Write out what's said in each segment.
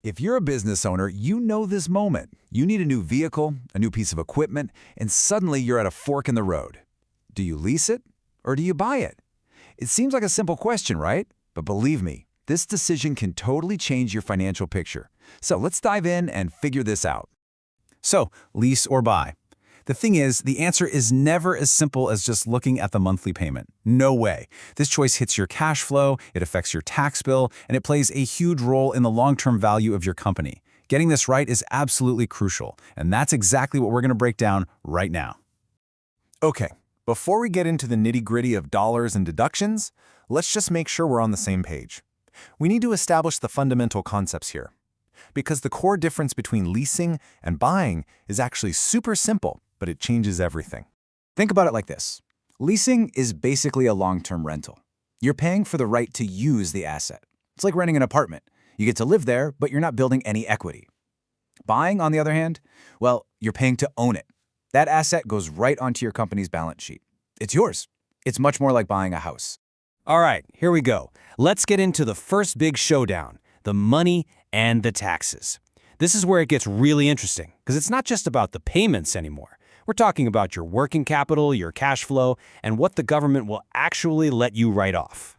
If you're a business owner, you know this moment. You need a new vehicle, a new piece of equipment, and suddenly you're at a fork in the road. Do you lease it or do you buy it? It seems like a simple question, right? But believe me, this decision can totally change your financial picture. So let's dive in and figure this out. So, lease or buy? The thing is, the answer is never as simple as just looking at the monthly payment. No way. This choice hits your cash flow, it affects your tax bill, and it plays a huge role in the long-term value of your company. Getting this right is absolutely crucial, and that's exactly what we're going to break down right now. Okay, before we get into the nitty-gritty of dollars and deductions, let's just make sure we're on the same page. We need to establish the fundamental concepts here, because the core difference between leasing and buying is actually super simple, but it changes everything. Think about it like this. Leasing is basically a long-term rental. You're paying for the right to use the asset. It's like renting an apartment. You get to live there, but you're not building any equity. Buying, on the other hand, well, you're paying to own it. That asset goes right onto your company's balance sheet. It's yours. It's much more like buying a house. All right, here we go. Let's get into the first big showdown, the money and the taxes. This is where it gets really interesting, because it's not just about the payments anymore. We're talking about your working capital, your cash flow, and what the government will actually let you write off.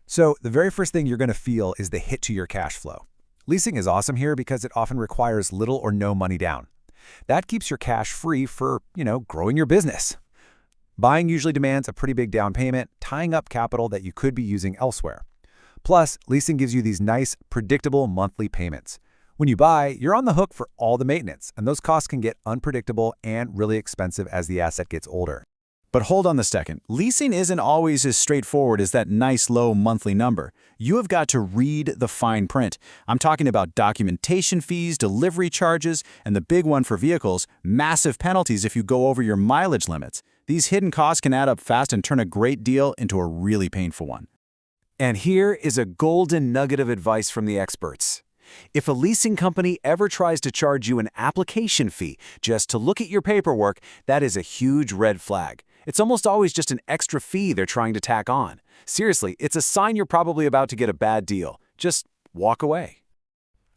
So the very first thing you're going to feel is the hit to your cash flow. Leasing is awesome here because it often requires little or no money down. That keeps your cash free for, growing your business. Buying usually demands a pretty big down payment, tying up capital that you could be using elsewhere. Plus, leasing gives you these nice, predictable monthly payments. When you buy, you're on the hook for all the maintenance, and those costs can get unpredictable and really expensive as the asset gets older. But hold on a second. Leasing isn't always as straightforward as that nice low monthly number. You have got to read the fine print. I'm talking about documentation fees, delivery charges, and the big one for vehicles, massive penalties if you go over your mileage limits. These hidden costs can add up fast and turn a great deal into a really painful one. And here is a golden nugget of advice from the experts. If a leasing company ever tries to charge you an application fee just to look at your paperwork, that is a huge red flag. It's almost always just an extra fee they're trying to tack on. Seriously, it's a sign you're probably about to get a bad deal. Just walk away.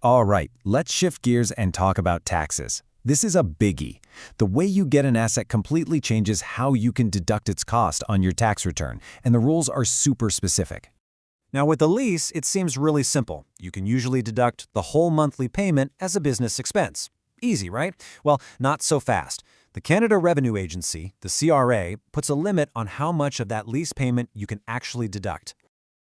All right, let's shift gears and talk about taxes. This is a biggie. The way you get an asset completely changes how you can deduct its cost on your tax return, and the rules are super specific. Now, with the lease, it seems really simple. You can usually deduct the whole monthly payment as a business expense. Easy, right? Well, not so fast. The Canada Revenue Agency, the CRA, puts a limit on how much of that lease payment you can actually deduct.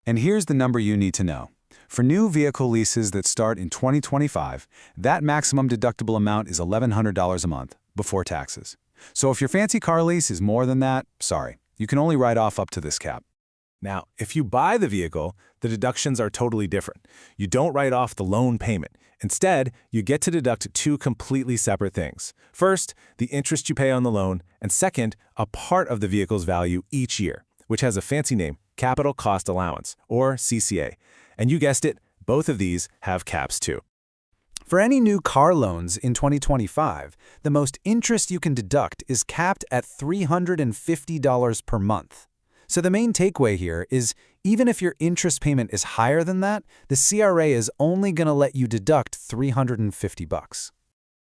And here's the number you need to know. For new vehicle leases that start in 2025, that maximum deductible amount is $1,100 a month, before taxes. So if your fancy car lease is more than that, sorry, you can only write off up to this cap. Now, if you buy the vehicle, the deductions are totally different. You don't write off the loan payment. Instead, you get to deduct two completely separate things. First, the interest you pay on the loan, and second, a part of the vehicle's value each year, which has a fancy name, Capital Cost Allowance, or CCA. And you guessed it, both of these have caps too. For any new car loans in 2025, the most interest you can deduct is capped at $350 per month. So the main takeaway here is, even if your interest payment is higher than that, the CRA is only going to let you deduct $350.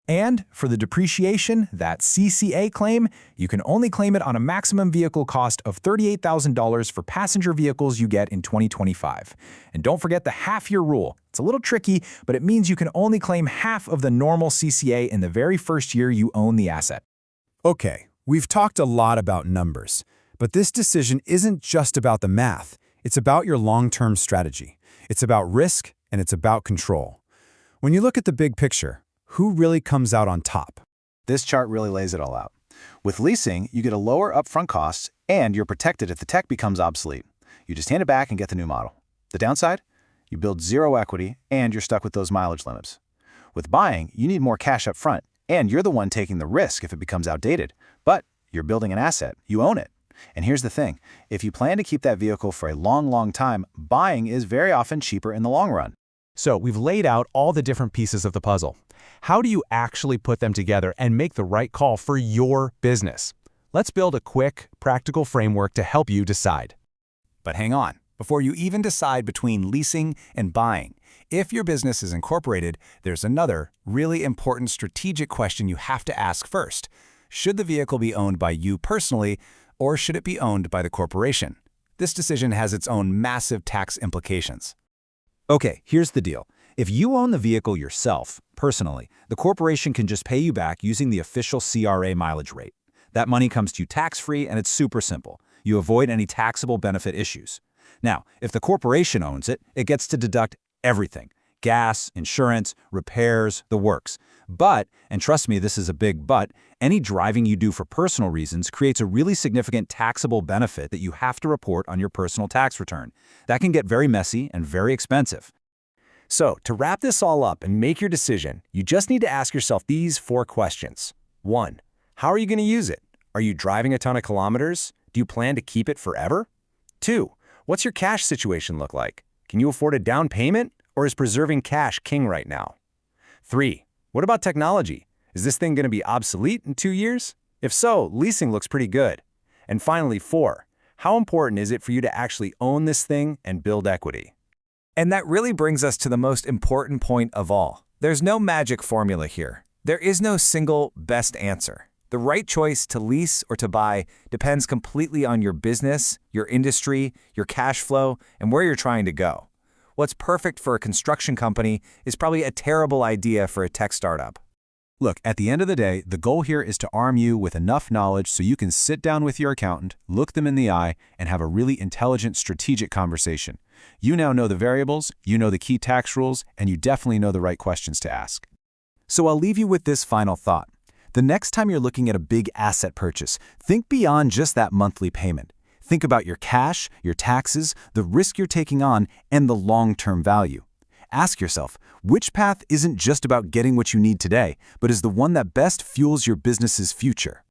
And for the depreciation, that CCA claim, you can only claim it on a maximum vehicle cost of $38,000 for passenger vehicles you get in 2025. And don't forget the half-year rule. It's a little tricky, but it means you can only claim half of the normal CCA in the very first year you own the asset. Okay, we've talked a lot about numbers. But this decision isn't just about the math. It's about your long-term strategy. It's about risk, and it's about control. When you look at the big picture, who really comes out on top? This chart really lays it all out. With leasing, you get a lower upfront cost, and you're protected if the tech becomes obsolete. You just hand it back and get the new model. The downside? You build zero equity, and you're stuck with those mileage limits. With buying, you need more cash up front, and you're the one taking the risk if it becomes outdated. But you're building an asset. You own it. And here's the thing, if you plan to keep that vehicle for a long time, buying is very often cheaper in the long run. So we've laid out all the different pieces of the puzzle. How do you actually put them together and make the right call for your business? Let's build a quick, practical framework to help you decide. But hang on, before you even decide between leasing and buying, If your business is incorporated, there's another, really important strategic question you have to ask first. Should the vehicle be owned by you personally, or should it be owned by the corporation? This decision has its own massive tax implications. Okay, here's the deal. If you own the vehicle yourself, personally, the corporation can just pay you back using the official CRA mileage rate. That money comes to you tax-free, and it's super simple. You avoid any taxable benefit issues. Now, if the corporation owns it, it gets to deduct everything: gas, insurance, repairs, the works. But, and trust me, this is a big but, any driving you do for personal reasons creates a really significant taxable benefit that you have to report on your personal tax return. That can get very messy and very expensive. So, to wrap this all up and make your decision, you just need to ask yourself these 4 questions. 1. How are you going to use it? Are you driving a ton of kilometers? Do you plan to keep it forever? 2. What's your cash situation look like? Can you afford a down payment, or is preserving cash king right now? 3. What about technology? Is this thing going to be obsolete in 2 years? If so, leasing looks pretty good. And finally, 4. How important is it for you to actually own this thing and build equity? And that really brings us to the most important point of all. There's no magic formula here. There is no single best answer. The right choice to lease or to buy depends completely on your business, your industry, your cash flow, and where you're trying to go. What's perfect for a construction company is probably a terrible idea for a tech startup. Look, at the end of the day, the goal here is to arm you with enough knowledge so you can sit down with your accountant, look them in the eye, and have a really intelligent, strategic conversation. You now know the variables, you know the key tax rules, and you definitely know the right questions to ask. So I'll leave you with this final thought. The next time you're looking at a big asset purchase, think beyond just that monthly payment. Think about your cash, your taxes, the risk you're taking on, and the long-term value. Ask yourself, which path isn't just about getting what you need today, but is the one that best fuels your business's future?